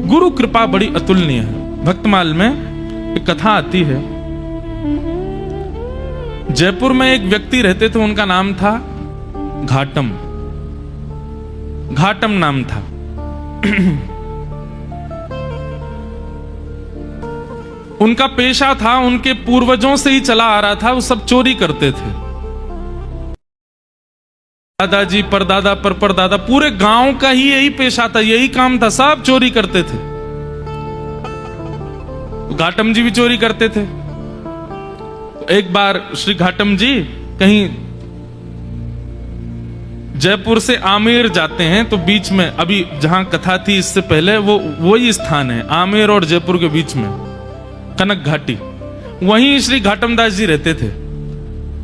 गुरु कृपा बड़ी अतुलनीय है। भक्तमाल में एक कथा आती है। जयपुर में एक व्यक्ति रहते थे, उनका नाम था घाटम। घाटम नाम था। उनका पेशा था, उनके पूर्वजों से ही चला आ रहा था, वो सब चोरी करते थे। दादाजी परदादा परदादा पूरे गांव का ही यही पेशा था, यही काम था, सब चोरी करते थे। घाटम जी भी चोरी करते थे। एक बार श्री घाटम जी कहीं जयपुर से आमेर जाते हैं, तो बीच में अभी जहां कथा थी इससे पहले वो वही स्थान है, आमेर और जयपुर के बीच में कनक घाटी, वहीं श्री घाटम दास जी रहते थे।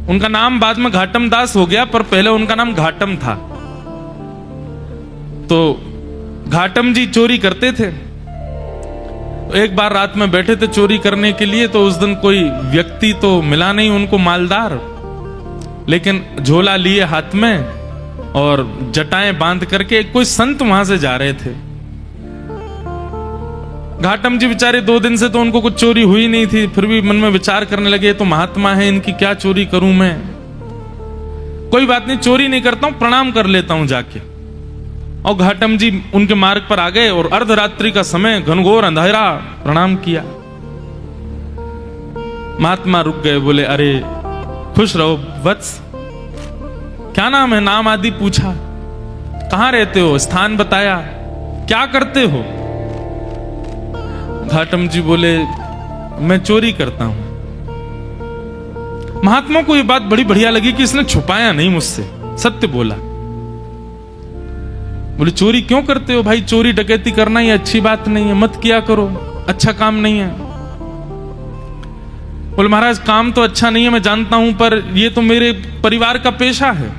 उनका नाम बाद में घाटम दास हो गया, पर पहले उनका नाम घाटम था। तो घाटम जी चोरी करते थे। एक बार रात में बैठे थे चोरी करने के लिए, तो उस दिन कोई व्यक्ति तो मिला नहीं उनको मालदार, लेकिन झोला लिए हाथ में और जटाएं बांध करके कोई संत वहां से जा रहे थे। घाटम जी बेचारे 2 दिन से तो उनको कुछ चोरी हुई नहीं थी, फिर भी मन में विचार करने लगे, तो महात्मा है, इनकी क्या चोरी करूं मैं, कोई बात नहीं चोरी नहीं करता हूं, प्रणाम कर लेता हूं जाके। और घाटम जी उनके मार्ग पर आ गए और अर्धरात्रि का समय, घनघोर अंधेरा, प्रणाम किया। महात्मा रुक गए, बोले अरे खुश रहो वत्स, क्या नाम है, नाम आदि पूछा, कहां रहते हो, स्थान बताया, क्या करते हो। घाटम जी बोले मैं चोरी करता हूं। महात्मा को यह बात बड़ी बढ़िया लगी कि इसने छुपाया नहीं मुझसे, सत्य बोला। बोले चोरी क्यों करते हो भाई, चोरी डकैती करना ये अच्छी बात नहीं है, मत किया करो, अच्छा काम नहीं है। बोले महाराज काम तो अच्छा नहीं है मैं जानता हूं, पर ये तो मेरे परिवार का पेशा है,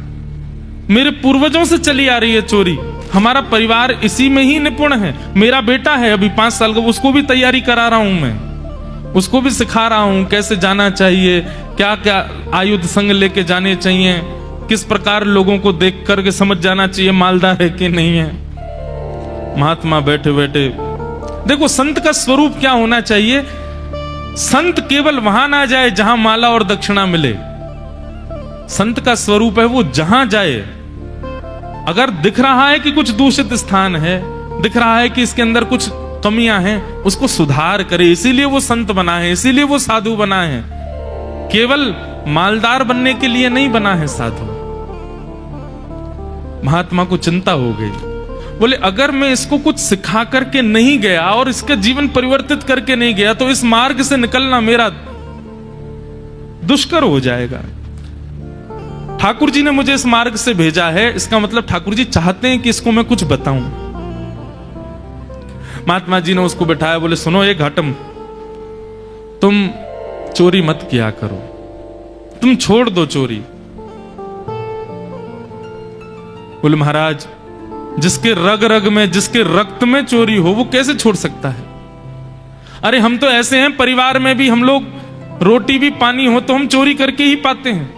मेरे पूर्वजों से चली आ रही है चोरी, हमारा परिवार इसी में ही निपुण है। मेरा बेटा है अभी 5 साल का, उसको भी तैयारी करा रहा हूं मैं, उसको भी सिखा रहा हूं कैसे जाना चाहिए, क्या क्या आयुध संग लेके जाने चाहिए, किस प्रकार लोगों को देख करके समझ जाना चाहिए मालदार है कि नहीं है। महात्मा बैठे बैठे, देखो संत का स्वरूप क्या होना चाहिए, संत केवल वहां ना जाए जहां माला और दक्षिणा मिले। संत का स्वरूप है वो जहां जाए, अगर दिख रहा है कि कुछ दूषित स्थान है, दिख रहा है कि इसके अंदर कुछ कमियां हैं, उसको सुधार करे। इसीलिए वो संत बना है, इसीलिए वो साधु बना है, केवल मालदार बनने के लिए नहीं बना है साधु। महात्मा को चिंता हो गई, बोले अगर मैं इसको कुछ सिखा करके नहीं गया और इसका जीवन परिवर्तित करके नहीं गया, तो इस मार्ग से निकलना मेरा दुष्कर हो जाएगा। ठाकुर जी ने मुझे इस मार्ग से भेजा है, इसका मतलब ठाकुर जी चाहते हैं कि इसको मैं कुछ बताऊं। महात्मा जी ने उसको बैठाया, बोले सुनो ये घाटम, तुम चोरी मत किया करो, तुम छोड़ दो चोरी। बोले महाराज जिसके रग रग में, जिसके रक्त में चोरी हो, वो कैसे छोड़ सकता है। अरे हम तो ऐसे हैं, परिवार में भी हम लोग रोटी भी पानी हो तो हम चोरी करके ही पाते हैं,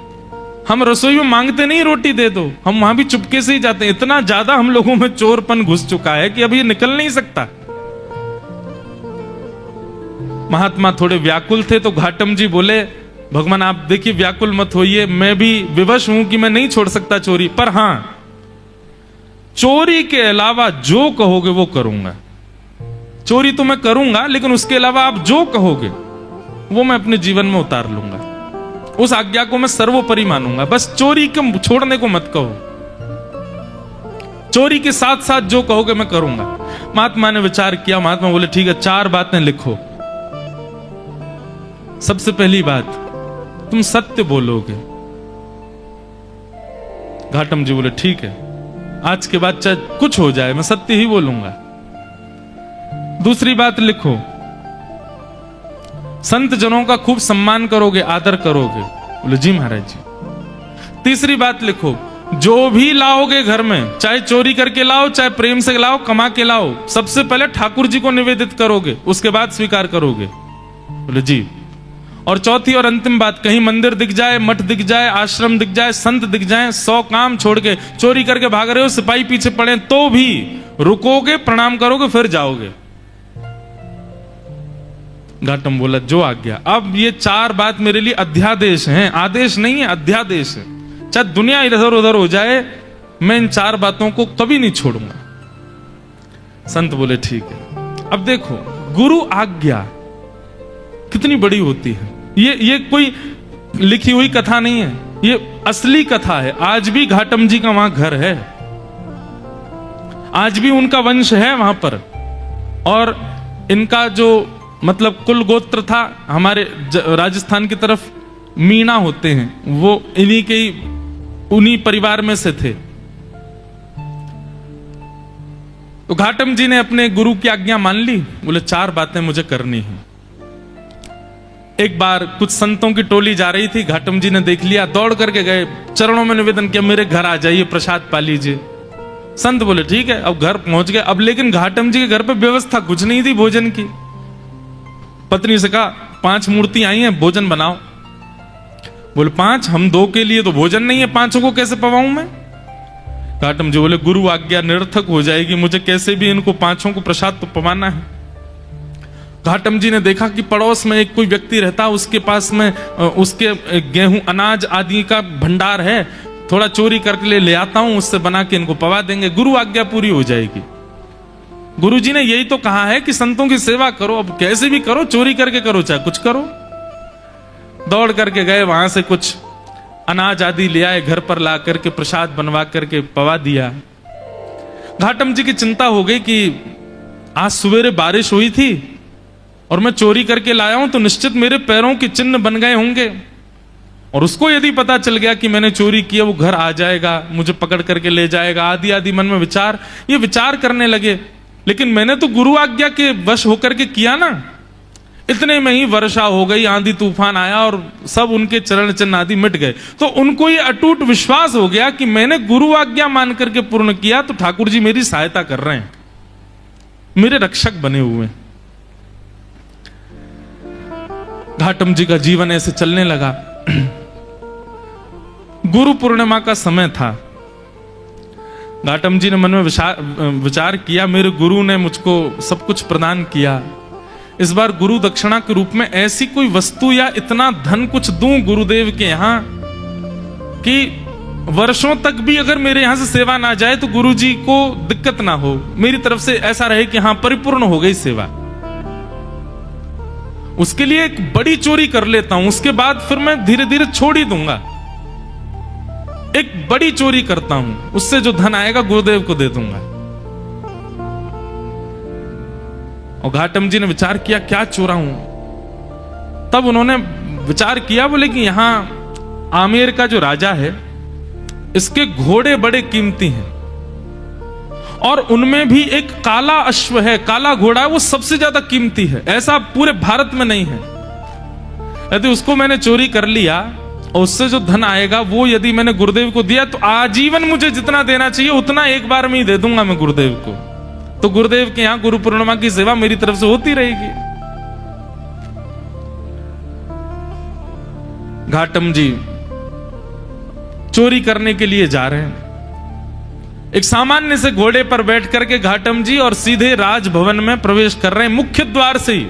हम रसोई में मांगते नहीं रोटी दे दो, हम वहां भी चुपके से ही जाते हैं। इतना ज्यादा हम लोगों में चोरपन घुस चुका है कि अब ये निकल नहीं सकता। महात्मा थोड़े व्याकुल थे, तो घाटम जी बोले भगवान आप देखिए व्याकुल मत होइए, मैं भी विवश हूं कि मैं नहीं छोड़ सकता चोरी, पर हां चोरी के अलावा जो कहोगे वो करूंगा। चोरी तो मैं करूंगा, लेकिन उसके अलावा आप जो कहोगे वो मैं अपने जीवन में उतार लूंगा, उस आज्ञा को मैं सर्वोपरि मानूंगा, बस चोरी को छोड़ने को मत कहो, चोरी के साथ साथ जो कहोगे मैं करूंगा। महात्मा ने विचार किया, महात्मा बोले ठीक है 4 बातें लिखो। सबसे पहली बात, तुम सत्य बोलोगे। घाटम जी बोले ठीक है, आज के बाद चाहे कुछ हो जाए मैं सत्य ही बोलूंगा। दूसरी बात लिखो, संत जनों का खूब सम्मान करोगे, आदर करोगे। बोले जी महाराज जी। तीसरी बात लिखो, जो भी लाओगे घर में, चाहे चोरी करके लाओ, चाहे प्रेम से लाओ, कमा के लाओ, सबसे पहले ठाकुर जी को निवेदित करोगे, उसके बाद स्वीकार करोगे। बोले जी। और चौथी और अंतिम बात, कहीं मंदिर दिख जाए, मठ दिख जाए, आश्रम दिख जाए, संत दिख जाए, 100 काम छोड़ के चोरी करके भाग रहे हो, सिपाही पीछे पड़े तो भी रुकोगे, प्रणाम करोगे, फिर जाओगे। घाटम बोला जो आज्ञा। अब ये 4 बात मेरे लिए अध्यादेश हैं, आदेश नहीं है, अध्यादेश है। चाहे दुनिया इधर उधर हो जाए, मैं इन 4 बातों को कभी नहीं छोड़ूंगा। संत बोले ठीक है। अब देखो गुरु आज्ञा कितनी बड़ी होती है। ये कोई लिखी हुई कथा नहीं है, ये असली कथा है। आज भी घाटम जी का वहां घर है, आज भी उनका वंश है वहां पर। और इनका जो मतलब कुल गोत्र था, हमारे राजस्थान की तरफ मीणा होते हैं, वो इन्हीं के उन्हीं परिवार में से थे। तो घाटम जी ने अपने गुरु की आज्ञा मान ली, बोले 4 बातें मुझे करनी है। एक बार कुछ संतों की टोली जा रही थी, घाटम जी ने देख लिया, दौड़ करके गए, चरणों में निवेदन किया मेरे घर आ जाइए, प्रसाद पा लीजिए। संत बोले ठीक है। अब घर पहुंच गए। अब लेकिन घाटम जी के घर पे व्यवस्था कुछ नहीं थी भोजन की। पत्नी से कहा 5 मूर्ति आई हैं, भोजन बनाओ। बोले 5? हम 2 के लिए तो भोजन नहीं है, 5 को कैसे पवाऊं मैं? घाटम जी बोले गुरु आज्ञा निरर्थक हो जाएगी, मुझे कैसे भी इनको 5 को प्रसाद तो पवाना है। घाटम जी ने देखा कि पड़ोस में एक कोई व्यक्ति रहता, उसके पास में उसके गेहूं अनाज आदि का भंडार है, थोड़ा चोरी करके ले आता हूं, उससे बना के इनको पवा देंगे, गुरु आज्ञा पूरी हो जाएगी। गुरु जी ने यही तो कहा है कि संतों की सेवा करो, अब कैसे भी करो, चोरी करके करो चाहे कुछ करो। दौड़ करके गए, वहां से कुछ अनाज आदि ले आए, घर पर ला करके प्रसाद बनवा करके पवा दिया। घाटम जी की चिंता हो गई कि आज सवेरे बारिश हुई थी और मैं चोरी करके लाया हूं, तो निश्चित मेरे पैरों के चिन्ह बन गए होंगे, और उसको यदि पता चल गया कि मैंने चोरी किया, वो घर आ जाएगा, मुझे पकड़ करके ले जाएगा, आदि आदि मन में ये विचार करने लगे। लेकिन मैंने तो गुरु आज्ञा के वश होकर के किया ना। इतने में ही वर्षा हो गई, आंधी तूफान आया और सब उनके चरण चिन्ह आदि मिट गए। तो उनको ये अटूट विश्वास हो गया कि मैंने गुरु आज्ञा मान करके पूर्ण किया, तो ठाकुर जी मेरी सहायता कर रहे हैं, मेरे रक्षक बने हुए हैं। घाटम जी का जीवन ऐसे चलने लगा। गुरु पूर्णिमा का समय था। घाटम जी ने मन में विचार किया, मेरे गुरु ने मुझको सब कुछ प्रदान किया, इस बार गुरु दक्षिणा के रूप में ऐसी कोई वस्तु या इतना धन कुछ दूं गुरुदेव के यहां कि वर्षों तक भी अगर मेरे यहां से सेवा ना जाए तो गुरु जी को दिक्कत ना हो, मेरी तरफ से ऐसा रहे कि हां परिपूर्ण हो गई सेवा। उसके लिए एक बड़ी चोरी कर लेता हूं, उसके बाद फिर मैं धीरे धीरे छोड़ ही दूंगा। एक बड़ी चोरी करता हूं, उससे जो धन आएगा गुरुदेव को दे दूंगा। और घाटम जी ने विचार किया क्या चोरा हूं। तब उन्होंने विचार किया, बोले कि यहां आमेर का जो राजा है, इसके घोड़े बड़े कीमती हैं, और उनमें भी एक काला अश्व है, काला घोड़ा है, वो सबसे ज्यादा कीमती है, ऐसा पूरे भारत में नहीं है। यदि उसको मैंने चोरी कर लिया और उससे जो धन आएगा वो यदि मैंने गुरुदेव को दिया तो आजीवन मुझे जितना देना चाहिए उतना एक बार में ही दे दूंगा मैं गुरुदेव को। तो गुरुदेव के यहां गुरु पूर्णिमा की सेवा मेरी तरफ से होती रहेगी। घाटम जी चोरी करने के लिए जा रहे हैं। एक सामान्य से घोड़े पर बैठ करके घाटम जी और सीधे राजभवन में प्रवेश कर रहे हैं। मुख्य द्वार से ही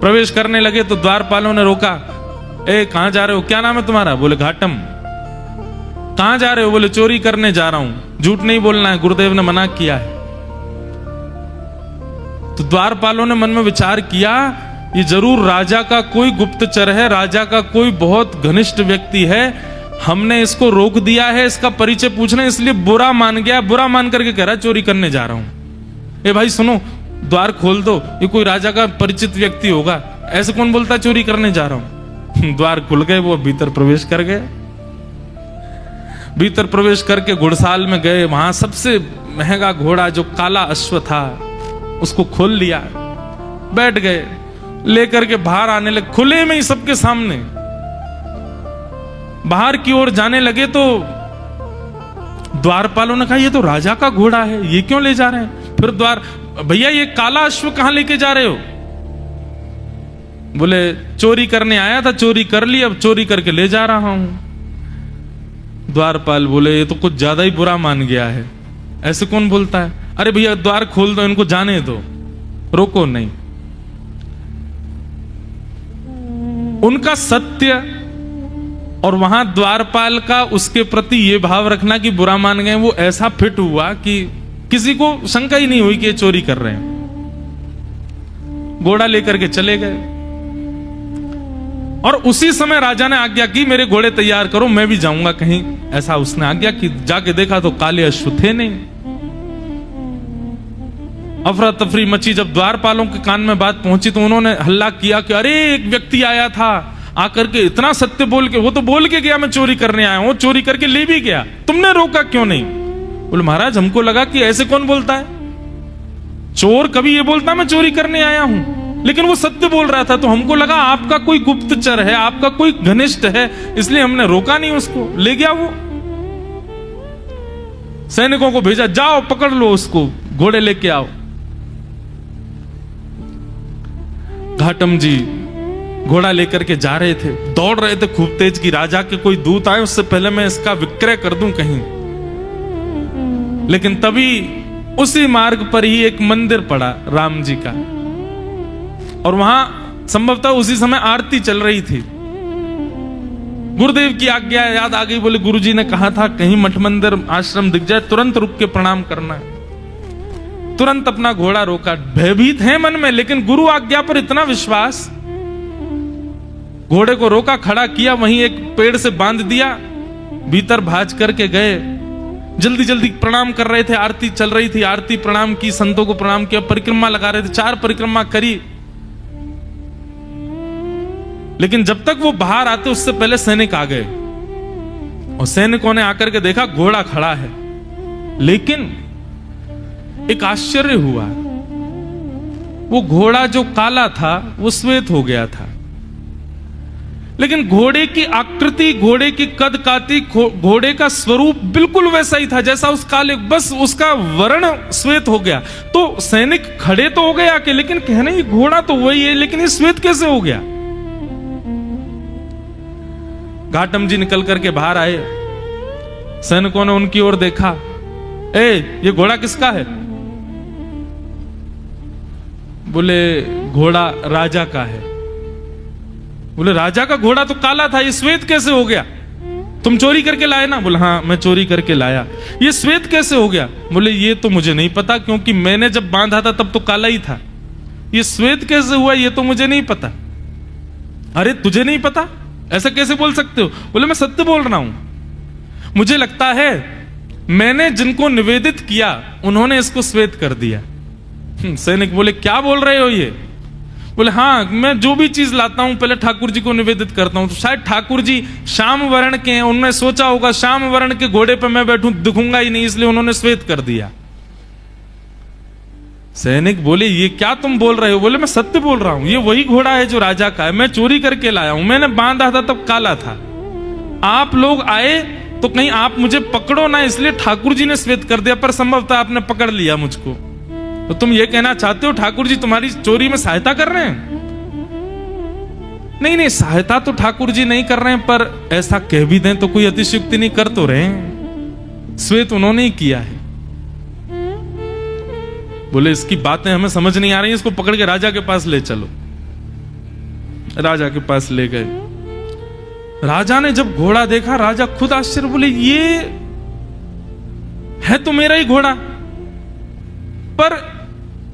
प्रवेश करने लगे तो द्वारपालों ने रोका, ए कहां जा रहे हो, क्या नाम है तुम्हारा? बोले घाटम। कहां जा रहे हो? बोले चोरी करने जा रहा हूं, झूठ नहीं बोलना है, गुरुदेव ने मना किया है। तो द्वारपालों ने मन में विचार किया, ये जरूर राजा का कोई गुप्तचर है, राजा का कोई बहुत घनिष्ठ व्यक्ति है, हमने इसको रोक दिया है, इसका परिचय पूछना, इसलिए बुरा मान गया, बुरा मान करके कह रहा चोरी करने जा रहा हूं। ए भाई सुनो, द्वार खोल दो, ये कोई राजा का परिचित व्यक्ति होगा, ऐसे कौन बोलता चोरी करने जा रहा हूं। द्वार खुल गए, वो भीतर प्रवेश कर गए। भीतर प्रवेश करके घुड़साल में गए, वहां सबसे महंगा घोड़ा जो काला अश्व था उसको खोल लिया, बैठ गए, लेकर के बाहर आने लगे, खुले में ही सबके सामने बाहर की ओर जाने लगे। तो द्वारपालों ने कहा ये तो राजा का घोड़ा है, ये क्यों ले जा रहे हैं? फिर भैया ये काला अश्व कहां लेके जा रहे हो? बोले चोरी करने आया था, चोरी कर ली, अब चोरी करके ले जा रहा हूं। द्वारपाल बोले ये तो कुछ ज्यादा ही बुरा मान गया है, ऐसे कौन बोलता है? अरे भैया द्वार खोल दो, इनको जाने दो। रोको नहीं। उनका सत्य और वहां द्वारपाल का उसके प्रति ये भाव रखना कि बुरा मान गए, वो ऐसा फिट हुआ कि किसी को शंका ही नहीं हुई कि ये चोरी कर रहे हैं। घोड़ा लेकर के चले गए और उसी समय राजा ने आज्ञा की मेरे घोड़े तैयार करो, मैं भी जाऊंगा कहीं। ऐसा उसने आज्ञा की। जाके देखा तो काले अश्व थे नहीं। अफरा तफरी मची। जब द्वारपालों के कान में बात पहुंची तो उन्होंने हल्ला किया कि अरे एक व्यक्ति आया था, आकर के इतना सत्य बोल के, वो तो बोल के गया मैं चोरी करने आया हूं, चोरी करके ले भी गया, तुमने रोका क्यों नहीं? बोले महाराज हमको लगा कि ऐसे कौन बोलता है, चोर कभी ये बोलता मैं चोरी करने आया हूं, लेकिन वो सत्य बोल रहा था तो हमको लगा आपका कोई गुप्तचर है, आपका कोई घनिष्ठ है, इसलिए हमने रोका नहीं उसको, ले गया वो। सैनिकों को भेजा, जाओ पकड़ लो उसको, घोड़े लेके आओ। घाटम जी घोड़ा लेकर के जा रहे थे, दौड़ रहे थे खूब तेज कि राजा के कोई दूत आए उससे पहले मैं इसका विक्रय कर दूं कहीं। लेकिन तभी उसी मार्ग पर ही एक मंदिर पड़ा राम जी का, और वहां संभवतः उसी समय आरती चल रही थी। गुरुदेव की आज्ञा याद आ गई। बोले गुरुजी ने कहा था कहीं मठ मंदिर आश्रम दिख जाए तुरंत रुक के प्रणाम करना है। तुरंत अपना घोड़ा रोका। भयभीत है मन में, लेकिन गुरु आज्ञा पर इतना विश्वास। घोड़े को रोका, खड़ा किया, वहीं एक पेड़ से बांध दिया, भीतर भाज करके गए। जल्दी जल्दी प्रणाम कर रहे थे, आरती चल रही थी, आरती प्रणाम की, संतों को प्रणाम किया, परिक्रमा लगा रहे थे, 4 परिक्रमा करी। लेकिन जब तक वो बाहर आते उससे पहले सैनिक आ गए, और सैनिकों ने आकर के देखा घोड़ा खड़ा है, लेकिन एक आश्चर्य हुआ, वो घोड़ा जो काला था वो श्वेत हो गया था, लेकिन घोड़े की आकृति, घोड़े की कद काठी, घोड़े का स्वरूप बिल्कुल वैसा ही था जैसा उस काले, बस उसका वर्ण श्वेत हो गया। तो सैनिक खड़े तो हो गए आके, लेकिन कहने ये घोड़ा तो वही है, लेकिन ये श्वेत कैसे हो गया? घाटम जी निकल करके बाहर आए, सैनिकों ने उनकी ओर देखा, ये घोड़ा किसका है? बोले घोड़ा राजा का है। बोले राजा का घोड़ा तो काला था, ये श्वेत कैसे हो गया? तुम चोरी करके लाए ना? बोले हाँ मैं चोरी करके लाया। ये श्वेत कैसे हो गया? बोले ये तो मुझे नहीं पता, क्योंकि मैंने जब बांधा था तब तो काला ही था, ये श्वेत कैसे हुआ ये तो मुझे नहीं पता। अरे तुझे नहीं पता, ऐसा कैसे बोल सकते हो? बोले मैं सत्य बोल रहा हूं, मुझे लगता है मैंने जिनको निवेदित किया उन्होंने इसको श्वेत कर दिया। सैनिक बोले क्या बोल रहे हो ये? बोले हाँ मैं जो भी चीज लाता हूं पहले ठाकुर जी को निवेदित करता हूं, तो शायद ठाकुर जी श्याम वर्ण के हैं, उन्होंने सोचा होगा श्याम वर्ण के घोड़े पे मैं बैठूं दिखूंगा ही नहीं, इसलिए उन्होंने श्वेत कर दिया। सैनिक बोले ये क्या तुम बोल रहे हो? बोले मैं सत्य बोल रहा हूं, ये वही घोड़ा है जो राजा का है, मैं चोरी करके लाया हूं, मैंने बांधा था तब काला था, आप लोग आए तो कहीं आप मुझे पकड़ो ना, इसलिए ठाकुर जी ने श्वेत कर दिया, पर संभवतः आपने पकड़ लिया मुझको। तो तुम ये कहना चाहते हो ठाकुर जी तुम्हारी चोरी में सहायता कर रहे हैं? नहीं नहीं, सहायता तो ठाकुर जी नहीं कर रहे हैं, पर ऐसा कह भी दें तो कोई अतिशयोक्ति नहीं कर तो रहे हैं, श्वेत उन्होंने ही किया है। बोले इसकी बातें हमें समझ नहीं आ रही, इसको पकड़ के राजा के पास ले चलो। राजा के पास ले गए। राजा ने जब घोड़ा देखा, राजा खुद आश्चर्य, बोले ये है तो मेरा ही घोड़ा, पर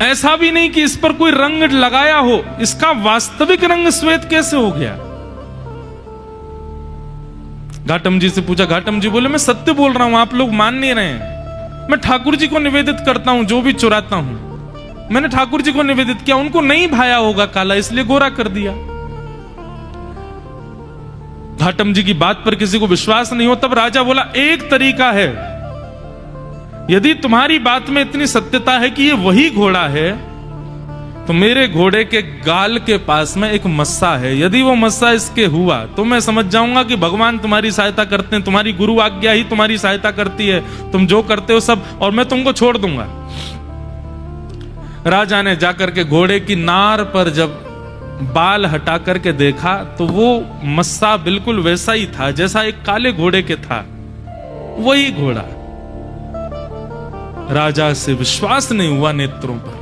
ऐसा भी नहीं कि इस पर कोई रंग लगाया हो, इसका वास्तविक रंग श्वेत कैसे हो गया? घाटम जी से पूछा, घाटम जी बोले मैं सत्य बोल रहा हूं, आप लोग मान नहीं रहे हैं, मैं ठाकुर जी को निवेदित करता हूं, जो भी चुराता हूं मैंने ठाकुर जी को निवेदित किया, उनको नहीं भाया होगा काला, इसलिए गोरा कर दिया। घाटम जी की बात पर किसी को विश्वास नहीं हो, तब राजा बोला एक तरीका है, यदि तुम्हारी बात में इतनी सत्यता है कि ये वही घोड़ा है, तो मेरे घोड़े के गाल के पास में एक मस्सा है, यदि वो मस्सा इसके हुआ तो मैं समझ जाऊंगा कि भगवान तुम्हारी सहायता करते हैं, तुम्हारी गुरु आज्ञा ही तुम्हारी सहायता करती है, तुम जो करते हो सब, और मैं तुमको छोड़ दूंगा। राजा ने जाकर के घोड़े की नार पर जब बाल हटा करके देखा तो वो मस्सा बिल्कुल वैसा ही था जैसा एक काले घोड़े के था, वही घोड़ा। राजा से विश्वास नहीं हुआ नेत्रों पर।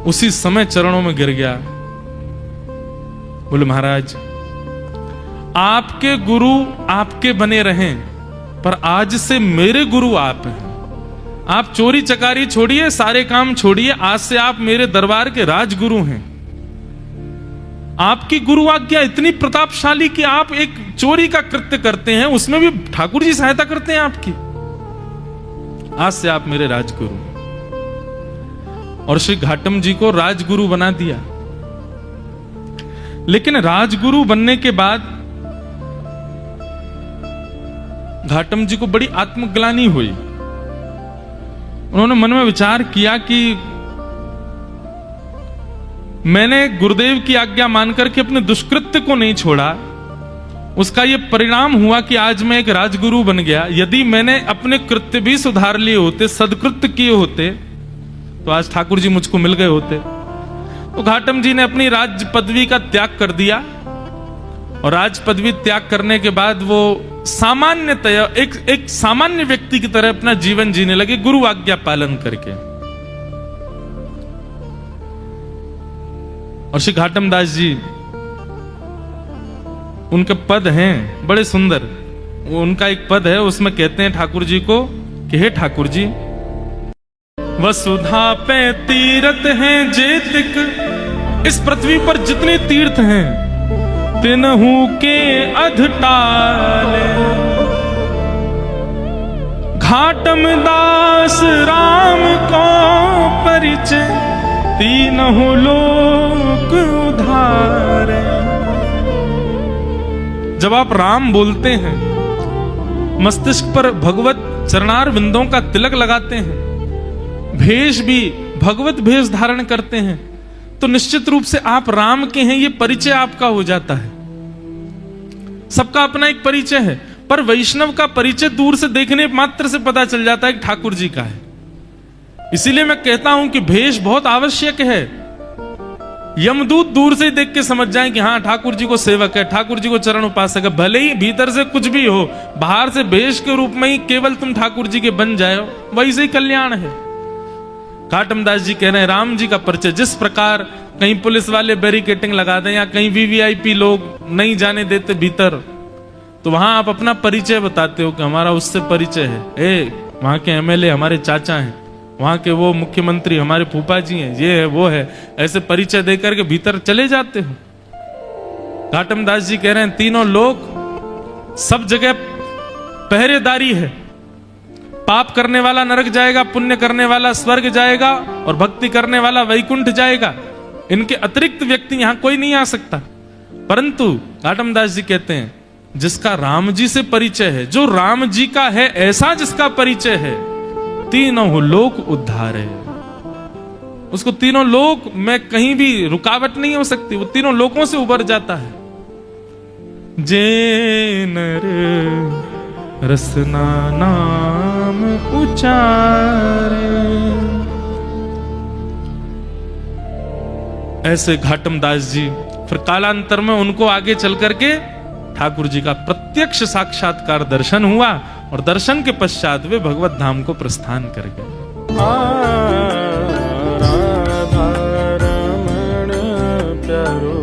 उसी समय चरणों में गिर गया। बोले महाराज, आपके गुरु आपके बने रहें, पर आज से मेरे गुरु आप हैं। आप चोरी चकारी छोड़िए, सारे काम छोड़िए, आज से आप मेरे दरबार के राजगुरु हैं। आपकी गुरु आज्ञा इतनी प्रतापशाली कि आप एक चोरी का कृत्य करते हैं, उसमें भी ठाकुर जी सहायता करते हैं आपकी। आज से आप मेरे राजगुरु। और श्री घाटम जी को राजगुरु बना दिया। लेकिन राजगुरु बनने के बाद घाटम जी को बड़ी आत्मग्लानि हुई। उन्होंने मन में विचार किया कि मैंने गुरुदेव की आज्ञा मानकर के अपने दुष्कृत्य को नहीं छोड़ा, उसका यह परिणाम हुआ कि आज मैं एक राजगुरु बन गया। यदि मैंने अपने कृत्य भी सुधार लिए होते, सदकृत्य किए होते, तो आज ठाकुर जी मुझको मिल गए होते। तो घाटम जी ने अपनी राज पदवी का त्याग कर दिया, और राज पदवी त्याग करने के बाद वो सामान्यतया एक सामान्य व्यक्ति की तरह अपना जीवन जीने लगे, गुरु आज्ञा पालन करके। और श्री घाटम दास जी, उनके पद हैं बड़े सुंदर। उनका एक पद है, उसमें कहते हैं ठाकुर जी को कि हे ठाकुर जी, वसुधा पे तीर्थ हैं जेतिक, इस पृथ्वी पर जितने तीर्थ हैं तिनहु के अधटाले। घाटम दास राम को परिचय, तीनों लोक उधारे। जब आप राम बोलते हैं, मस्तिष्क पर भगवत चरणार बिंदों का तिलक लगाते हैं, भेष भी भगवत भेष धारण करते हैं, तो निश्चित रूप से आप राम के हैं, ये परिचय आपका हो जाता है। सबका अपना एक परिचय है, पर वैष्णव का परिचय दूर से देखने मात्र से पता चल जाता है कि ठाकुर जी का है। इसीलिए मैं कहता हूं कि भेष बहुत आवश्यक है। यमदूत दूर से ही देख के समझ जाएं कि हाँ ठाकुर जी को सेवक है, ठाकुर जी को चरण उपासक है। भले ही भीतर से कुछ भी हो, बाहर से भेष के रूप में ही केवल तुम ठाकुर जी के बन जाओ, वही से ही कल्याण है। घाटम दास जी कह रहे हैं राम जी का परिचय, जिस प्रकार कहीं पुलिस वाले बैरिकेटिंग लगा दें या कहीं वीवीआईपी लोग नहीं जाने देते भीतर, तो वहां आप अपना परिचय बताते हो कि हमारा उससे परिचय है। वहां के एमएलए हमारे चाचा हैं, वहां के वो मुख्यमंत्री हमारे फूफा जी हैं, ये है वो है, ऐसे परिचय देकर के भीतर चले जाते हो। घाटम दास जी कह रहे हैं तीनों लोग सब जगह पहरेदारी है। पाप करने वाला नरक जाएगा, पुण्य करने वाला स्वर्ग जाएगा, और भक्ति करने वाला वैकुंठ जाएगा। इनके अतिरिक्त व्यक्ति यहां कोई नहीं आ सकता। परंतु घाटम दास जी कहते हैं जिसका राम जी से परिचय है, जो राम जी का है, ऐसा जिसका परिचय है, तीनों लोक उद्धार है। उसको तीनों लोक में कहीं भी रुकावट नहीं हो सकती, वो तीनों लोकों से उबर जाता है। जे नर रसना नाम उचारे, ऐसे घाटम दास जी फिर कालांतर में उनको आगे चल करके ठाकुर जी का प्रत्यक्ष साक्षात्कार दर्शन हुआ, और दर्शन के पश्चात वे भगवत धाम को प्रस्थान कर गए। राधा रमण प्यारो